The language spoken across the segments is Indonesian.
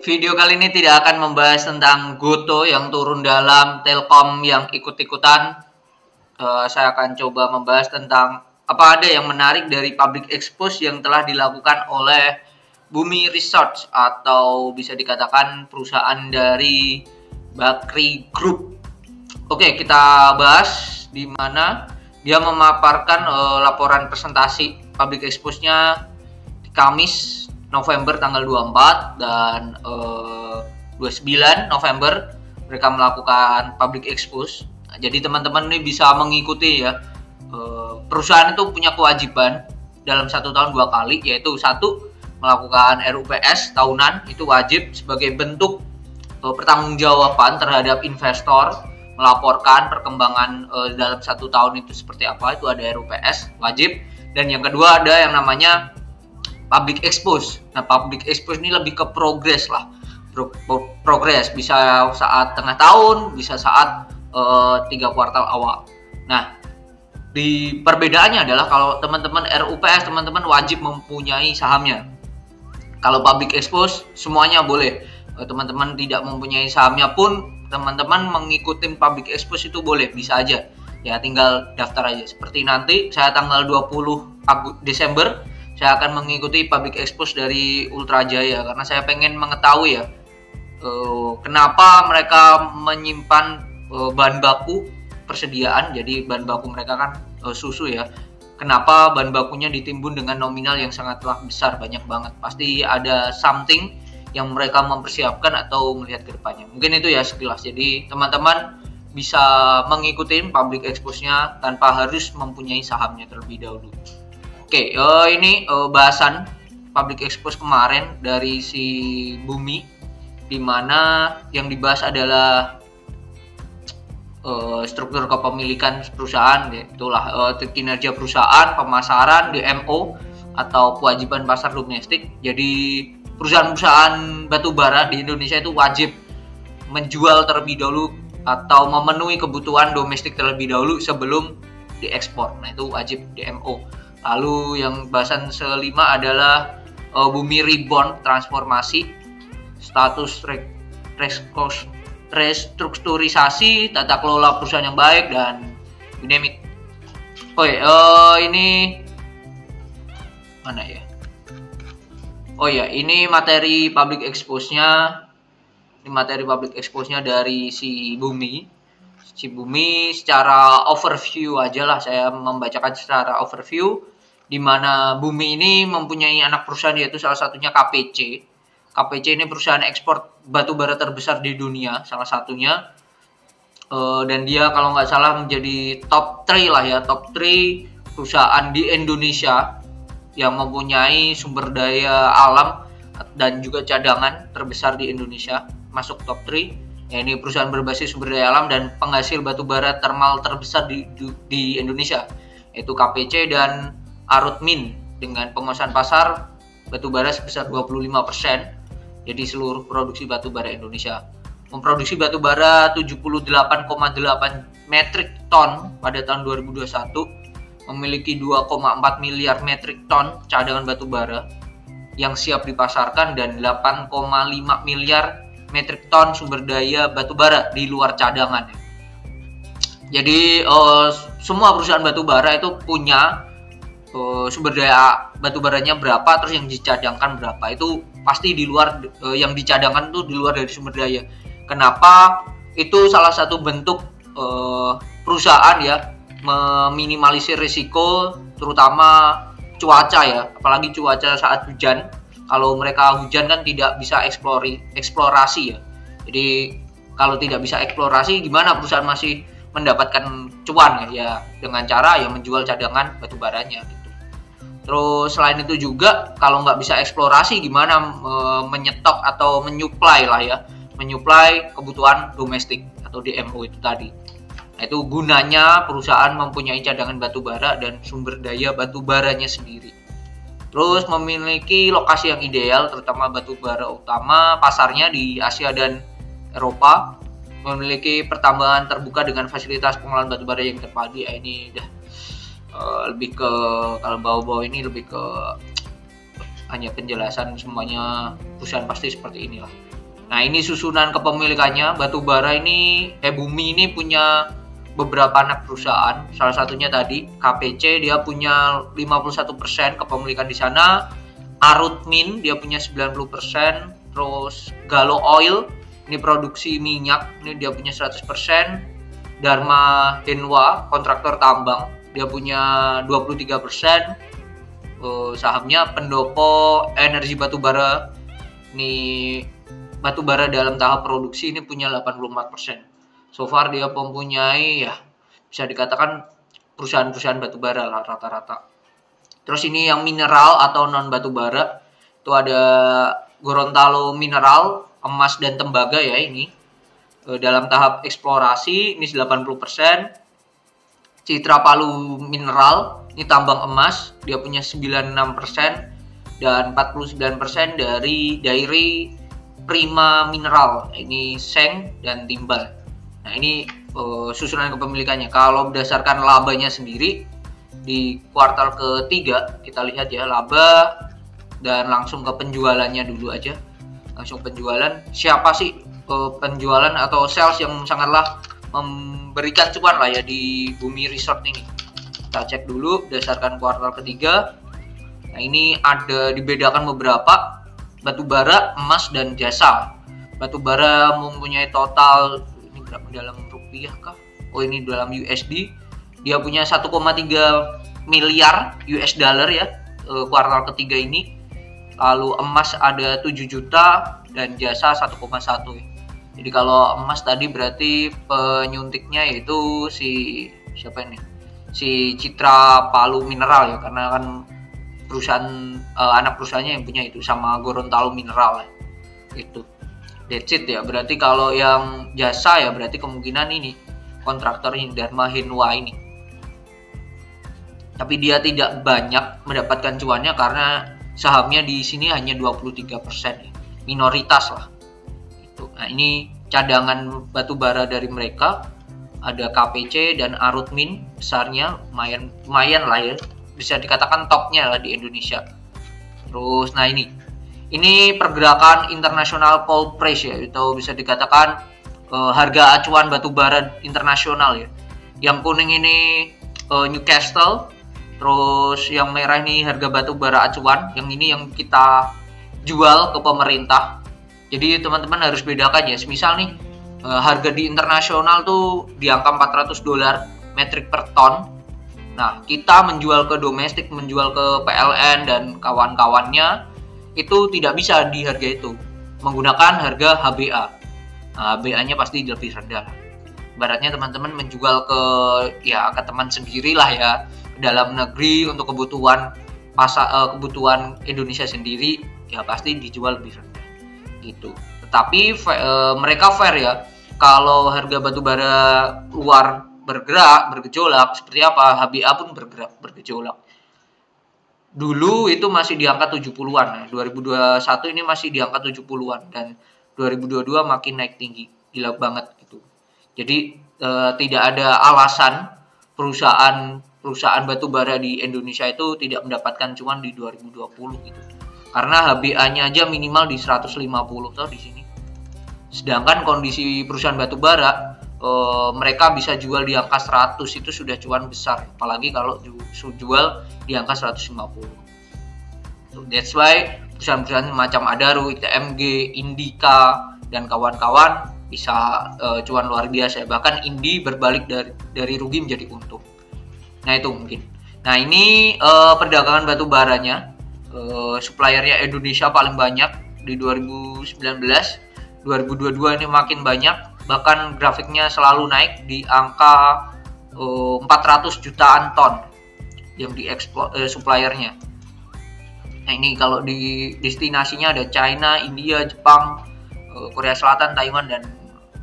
Video kali ini tidak akan membahas tentang Goto yang turun dalam, Telkom yang ikut-ikutan. Saya akan coba membahas tentang apa ada yang menarik dari public expose yang telah dilakukan oleh Bumi Research atau bisa dikatakan perusahaan dari Bakri Group. Oke, kita bahas di mana dia memaparkan laporan presentasi public expose-nya di Kamis November tanggal 24 dan 29 November mereka melakukan public expose. Nah, jadi teman-teman ini bisa mengikuti ya. Perusahaan itu punya kewajiban dalam 1 tahun 2 kali, yaitu 1 melakukan RUPS tahunan, itu wajib sebagai bentuk pertanggungjawaban terhadap investor, melaporkan perkembangan dalam 1 tahun itu seperti apa, itu ada RUPS wajib. Dan yang kedua ada yang namanya public expose. Nah, public expose ini lebih ke progres lah. Progres bisa saat tengah tahun, bisa saat 3 kuartal awal. Nah, di perbedaannya adalah kalau teman-teman RUPS, teman-teman wajib mempunyai sahamnya. Kalau public expose semuanya boleh. Teman-teman tidak mempunyai sahamnya pun teman-teman mengikuti public expose itu boleh, bisa aja. Ya, tinggal daftar aja. Seperti nanti saya tanggal 20 Desember saya akan mengikuti public expose dari Ultra Jaya karena saya pengen mengetahui ya kenapa mereka menyimpan bahan baku persediaan. Jadi bahan baku mereka kan susu ya. Kenapa bahan bakunya ditimbun dengan nominal yang sangatlah besar, banyak banget. Pasti ada something yang mereka mempersiapkan atau melihat ke depannya. Mungkin itu ya sekilas. Jadi teman-teman bisa mengikuti public expose-nya tanpa harus mempunyai sahamnya terlebih dahulu. Oke, ini bahasan public expose kemarin dari si Bumi, dimana yang dibahas adalah struktur kepemilikan perusahaan, itulah kinerja perusahaan, pemasaran, DMO atau kewajiban pasar domestik. Jadi perusahaan-perusahaan batubara di Indonesia itu wajib menjual terlebih dahulu atau memenuhi kebutuhan domestik terlebih dahulu sebelum diekspor. Nah, itu wajib DMO. Lalu yang bahasan kelima adalah Bumi Reborn transformasi, status restrukturisasi, tata kelola perusahaan yang baik, dan dinamik. Oke, ini mana ya? Oh ya, ini materi public expose-nya. Ini materi public expose-nya dari si Bumi. Si Bumi secara overview aja lah, saya membacakan secara overview, di mana Bumi ini mempunyai anak perusahaan yaitu salah satunya KPC. KPC ini perusahaan ekspor batubara terbesar di dunia, salah satunya. Dan dia kalau nggak salah menjadi top 3 lah ya, top 3 perusahaan di Indonesia yang mempunyai sumber daya alam dan juga cadangan terbesar di Indonesia, masuk top 3. Ya, ini perusahaan berbasis sumber daya alam dan penghasil batubara termal terbesar di Indonesia, yaitu KPC dan Arutmin dengan penguasaan pasar batubara sebesar 25%. Jadi seluruh produksi batubara Indonesia memproduksi batubara 78,8 metrik ton pada tahun 2021, memiliki 2,4 miliar metrik ton cadangan batubara yang siap dipasarkan dan 8,5 miliar metrik ton sumber daya batubara di luar cadangan. Jadi semua perusahaan batubara itu punya sumber daya batubaranya berapa, terus yang dicadangkan berapa, itu pasti di luar, yang dicadangkan itu di luar dari sumber daya. Kenapa? Itu salah satu bentuk perusahaan ya meminimalisir risiko, terutama cuaca ya, apalagi cuaca saat hujan. Kalau mereka hujan kan tidak bisa eksplorasi ya. Jadi kalau tidak bisa eksplorasi, gimana perusahaan masih mendapatkan cuan ya dengan cara ya menjual cadangan batubaranya gitu. Terus selain itu juga kalau nggak bisa eksplorasi, gimana menyetok atau menyuplai lah ya, menyuplai kebutuhan domestik atau DMO itu tadi. Nah, itu gunanya perusahaan mempunyai cadangan batubara dan sumber daya batubaranya sendiri. Terus memiliki lokasi yang ideal, terutama batubara utama pasarnya di Asia dan Eropa. Memiliki pertambangan terbuka dengan fasilitas pengolahan batubara yang terpadu. Ini udah lebih ke, kalau bawah-bawah ini lebih ke hanya penjelasan, semuanya perusahaan pasti seperti inilah. Nah, ini susunan kepemilikannya. Batubara ini, bumi ini punya beberapa anak perusahaan. Salah satunya tadi KPC, dia punya 51% kepemilikan di sana. Arutmin dia punya 90%. Terus Gallo Oil ini produksi minyak, ini dia punya 100%. Dharma Henwa kontraktor tambang, dia punya 23%. Sahamnya Pendopo Energi Batubara, ini batubara dalam tahap produksi, ini punya 84%. So far dia mempunyai, ya bisa dikatakan perusahaan-perusahaan batubara lah rata-rata. Terus ini yang mineral atau non batubara, itu ada Gorontalo Mineral, emas dan tembaga ya ini. Dalam tahap eksplorasi ini 80%. Citra Palu Mineral, ini tambang emas, dia punya 96%, dan 49% dari Dairi Prima Mineral, ini seng dan timbal. Nah, ini susunan kepemilikannya. Kalau berdasarkan labanya sendiri di kuartal ketiga, kita lihat ya laba, dan langsung ke penjualannya dulu aja. Langsung penjualan, siapa sih penjualan atau sales yang sangatlah memberikan cuan lah ya di Bumi Resort ini. Kita cek dulu berdasarkan kuartal ketiga. Nah, ini ada dibedakan beberapa, batubara, emas, dan jasa. Batubara mempunyai total, ini berapa dalam rupiah kah? Oh, ini dalam USD. Dia punya 1,3 miliar US dollar ya kuartal ketiga ini. Lalu emas ada 7 juta dan jasa 1,1 ya. Jadi kalau emas tadi berarti penyuntiknya yaitu siapa ini? Si Citra Palu Mineral ya, karena kan perusahaan anak perusahaannya yang punya itu, sama Gorontalo Mineral ya. Itu. That's it ya. Berarti kalau yang jasa ya berarti kemungkinan ini kontraktor ini Dharma Henwa ini. Tapi dia tidak banyak mendapatkan cuannya karena sahamnya di sini hanya 23% ya. Minoritas lah. Nah, ini cadangan batubara dari mereka, ada KPC dan Arutmin, besarnya lumayan lah ya, bisa dikatakan topnya lah di Indonesia. Terus nah ini pergerakan internasional coal price ya, itu bisa dikatakan harga acuan batubara internasional ya. Yang kuning ini Newcastle, terus yang merah ini harga batubara acuan, yang ini yang kita jual ke pemerintah. Jadi teman-teman harus bedakan ya. Misal nih harga di internasional tuh di angka $400 metrik per ton. Nah, kita menjual ke domestik, menjual ke PLN dan kawan-kawannya itu tidak bisa di harga itu, menggunakan harga HBA. Nah, HBA-nya pasti lebih rendah. Ibaratnya teman-teman menjual ke teman sendiri lah ya, ke dalam negeri untuk kebutuhan kebutuhan Indonesia sendiri, ya pasti dijual lebih rendah. Gitu. Tetapi mereka fair ya. Kalau harga batubara luar bergejolak seperti apa, HBA pun bergejolak. Dulu itu masih di angka 70-an. Nah, 2021 ini masih di angka 70-an dan 2022 makin naik tinggi. Gila banget gitu. Jadi tidak ada alasan perusahaan batubara di Indonesia itu tidak mendapatkan cuan di 2020 gitu. Karena HBA-nya aja minimal di 150 tuh di sini. Sedangkan kondisi perusahaan batubara mereka bisa jual di angka 100, itu sudah cuan besar. Apalagi kalau jual di angka 150. So, that's why perusahaan-perusahaan macam Adaro, ITMG, Indika dan kawan-kawan bisa cuan luar biasa. Bahkan Indi berbalik dari rugi menjadi untung. Nah, itu mungkin. Nah, ini perdagangan batubaranya. Suppliernya Indonesia paling banyak di 2019, 2022 ini makin banyak, bahkan grafiknya selalu naik di angka 400 jutaan ton yang diekspor suppliernya. Nah, ini kalau di destinasinya ada China, India, Jepang, Korea Selatan, Taiwan dan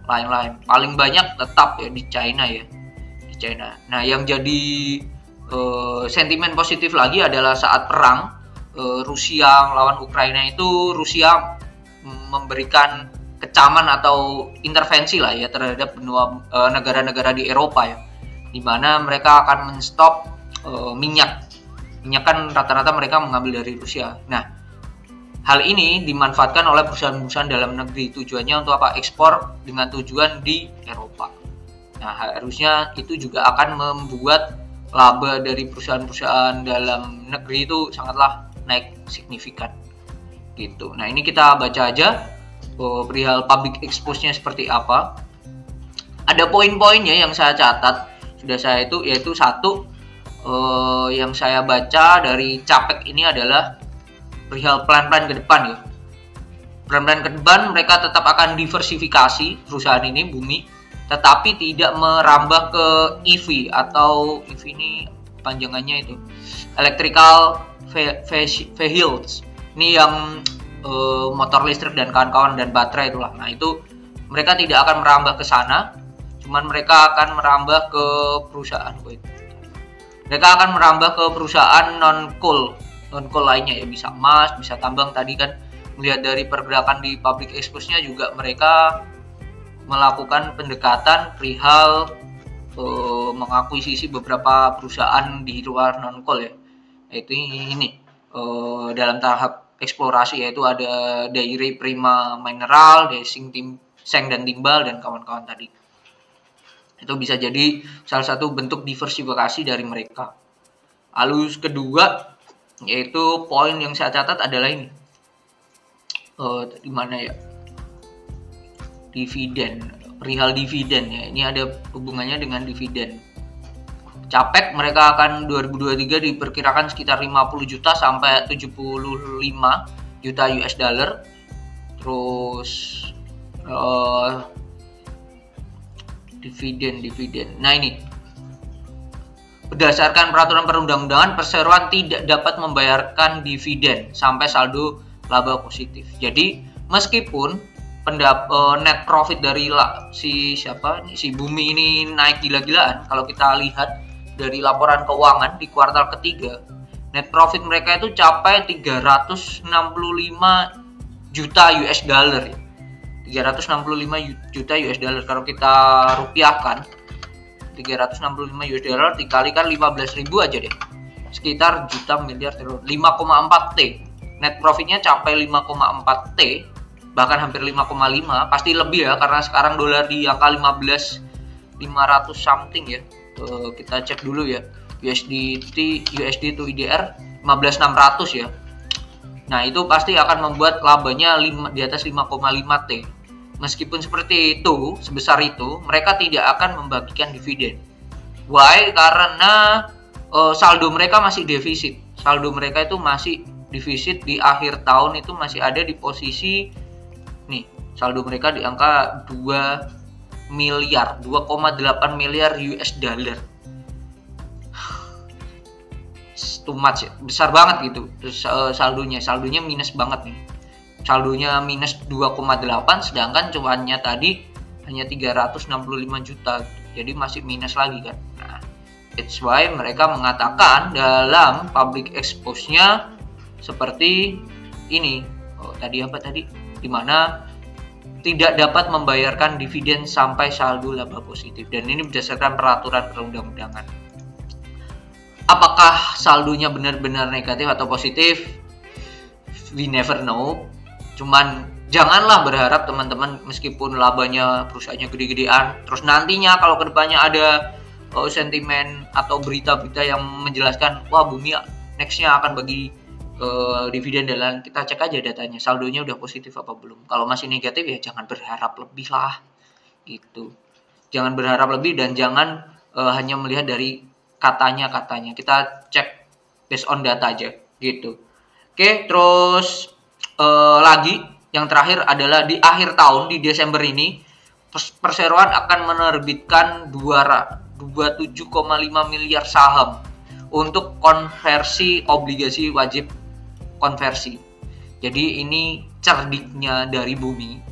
lain-lain. Paling banyak tetap ya di China ya, di China. Nah, yang jadi sentimen positif lagi adalah saat perang Rusia melawan Ukraina itu, Rusia memberikan kecaman atau intervensi lah ya terhadap negara-negara di Eropa ya, di mana mereka akan menstop minyak kan rata-rata mereka mengambil dari Rusia. Nah, Hal ini dimanfaatkan oleh perusahaan-perusahaan dalam negeri. Tujuannya untuk apa? Ekspor dengan tujuan di Eropa. Nah, harusnya itu juga akan membuat laba dari perusahaan-perusahaan dalam negeri itu sangatlah naik signifikan. Gitu. Nah, ini kita baca aja perihal public expose-nya seperti apa. Ada poin-poinnya yang saya catat, yaitu satu, yang saya baca dari Capek ini adalah perihal plan-plan ke depan ya. Plan-plan ke depan mereka tetap akan diversifikasi perusahaan ini, Bumi, tetapi tidak merambah ke EV atau EV ini panjangannya itu electrical vehicles. Ini yang motor listrik dan kawan-kawan dan baterai itulah. Nah, itu mereka tidak akan merambah ke sana, cuman mereka akan merambah ke perusahaan Mereka akan merambah ke perusahaan non-coal lainnya ya, bisa emas, bisa tambang. Tadi kan melihat dari pergerakan di public expose-nya juga mereka melakukan pendekatan perihal mengakuisisi beberapa perusahaan di luar non-coal ya. Yaitu ini dalam tahap eksplorasi, yaitu ada Dairi Prima Mineral, Seng dan Timbal dan kawan-kawan tadi. Itu bisa jadi salah satu bentuk diversifikasi dari mereka. Lalu kedua, yaitu poin yang saya catat adalah ini, di mana ya, dividen, perihal dividen ya. Ini ada hubungannya dengan dividen. Capek mereka akan 2023 diperkirakan sekitar 50 juta sampai 75 juta US dollar. Terus dividen. Nah, ini berdasarkan peraturan perundang-undangan, perseroan tidak dapat membayarkan dividen sampai saldo laba positif. Jadi meskipun net profit dari si Bumi ini naik gila-gilaan, kalau kita lihat dari laporan keuangan di kuartal ketiga, net profit mereka itu capai 365 juta US dollar. 365 juta US dollar kalau kita rupiahkan, 365 US dollar dikalikan 15.000 aja deh, sekitar juta miliar, 5,4 T. Net profitnya capai 5,4 T, bahkan hampir 5,5, pasti lebih ya, karena sekarang dolar di angka 15.500 something ya. Kita cek dulu ya, USD to IDR 15.600 ya. Nah, itu pasti akan membuat labanya di atas 5,5 T. Meskipun seperti itu, sebesar itu, mereka tidak akan membagikan dividen. Why? Karena saldo mereka masih defisit. Saldo mereka itu masih defisit di akhir tahun, itu masih ada di posisi nih, saldo mereka di angka 2,8 miliar US dollar. Too much ya, besar banget gitu. Terus saldonya minus banget nih. Saldonya minus 2,8, sedangkan cuannya tadi hanya 365 juta. Jadi masih minus lagi kan. Nah, that's why mereka mengatakan dalam public expose-nya seperti ini. Dimana tidak dapat membayarkan dividen sampai saldo laba positif. Dan ini berdasarkan peraturan perundang-undangan. Apakah saldonya benar-benar negatif atau positif? We never know. Cuman janganlah berharap teman-teman, meskipun labanya perusahaannya gede-gedean, terus nantinya kalau kedepannya ada sentimen atau berita-berita yang menjelaskan, wah Bumi nextnya akan bagi dividen, dan kita cek aja datanya, saldonya udah positif apa belum. Kalau masih negatif ya jangan berharap lebih lah gitu. Jangan berharap lebih dan jangan hanya melihat dari katanya. Kita cek based on data aja gitu. Oke, terus lagi yang terakhir adalah di akhir tahun, di Desember ini, perseroan akan menerbitkan 27,5 miliar saham untuk konversi obligasi wajib konversi. Jadi ini cerdiknya dari Bumi,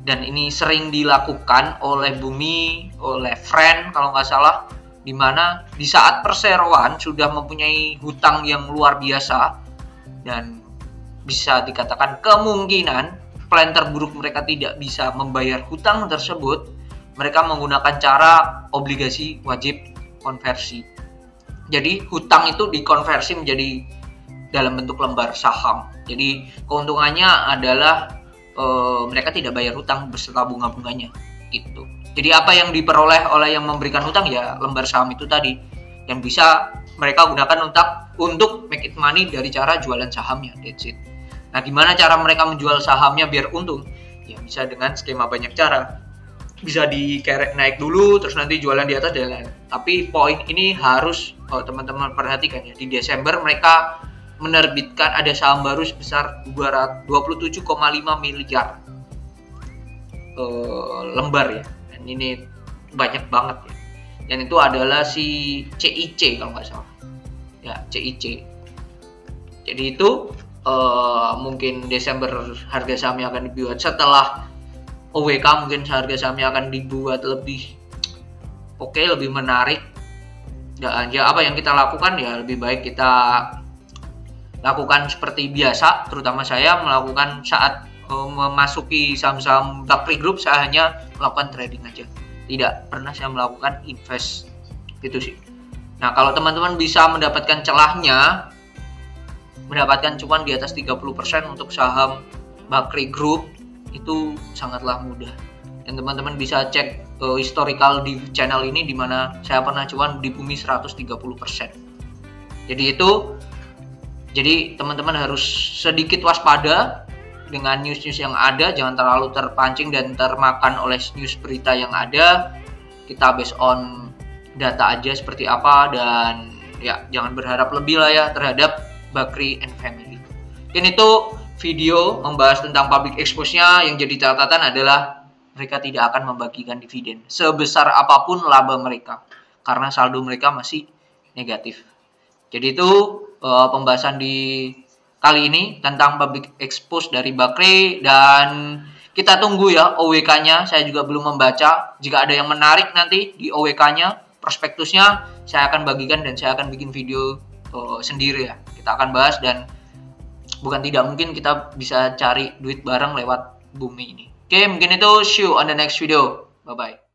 dan ini sering dilakukan oleh Bumi, oleh Friend kalau nggak salah, dimana di saat perseroan sudah mempunyai hutang yang luar biasa dan bisa dikatakan kemungkinan plan terburuk mereka tidak bisa membayar hutang tersebut, mereka menggunakan cara obligasi wajib konversi. Jadi hutang itu dikonversi menjadi dalam bentuk lembar saham. Jadi keuntungannya adalah mereka tidak bayar hutang beserta bunga-bunganya gitu. Jadi apa yang diperoleh oleh yang memberikan hutang ya lembar saham itu tadi, yang bisa mereka gunakan untuk make it money dari cara jualan sahamnya. That's it. Nah, gimana cara mereka menjual sahamnya biar untung? Ya bisa dengan skema banyak cara. Bisa dikerek naik dulu, terus nanti jualan di atas dan lain-lain. Tapi poin ini harus teman-teman perhatikan ya. Di Desember mereka menerbitkan ada saham baru sebesar 27,5 miliar lembar ya. Dan ini banyak banget ya. Dan itu adalah si CIC kalau nggak salah. Ya, CIC. Jadi itu mungkin Desember harga sahamnya akan dibuat, setelah OWK mungkin harga sahamnya akan dibuat lebih lebih menarik. Dan ya apa yang kita lakukan ya lebih baik kita lakukan seperti biasa, terutama saya melakukan saat memasuki saham-saham Bakri Group, saya hanya melakukan trading aja. Tidak pernah saya melakukan invest gitu sih. Nah, kalau teman-teman bisa mendapatkan celahnya, mendapatkan cuan di atas 30% untuk saham Bakri Group, itu sangatlah mudah. Dan teman-teman bisa cek historical di channel ini, di mana saya pernah cuan di bumi 130%. Jadi teman-teman harus sedikit waspada dengan news-news yang ada, jangan terlalu terpancing dan termakan oleh news berita yang ada. Kita based on data aja seperti apa, dan ya jangan berharap lebih lah ya terhadap Bakri and Family. Mungkin itu video membahas tentang public expose-nya. Yang jadi catatan adalah mereka tidak akan membagikan dividen sebesar apapun laba mereka, karena saldo mereka masih negatif. Jadi itu pembahasan di kali ini tentang public expose dari Bakri, dan kita tunggu ya OWK-nya. Saya juga belum membaca. Jika ada yang menarik nanti di OWK-nya, prospektusnya, saya akan bagikan dan saya akan bikin video sendiri ya. Kita akan bahas, dan bukan tidak mungkin kita bisa cari duit bareng lewat bumi ini. Oke, mungkin itu, see you on the next video. Bye-bye.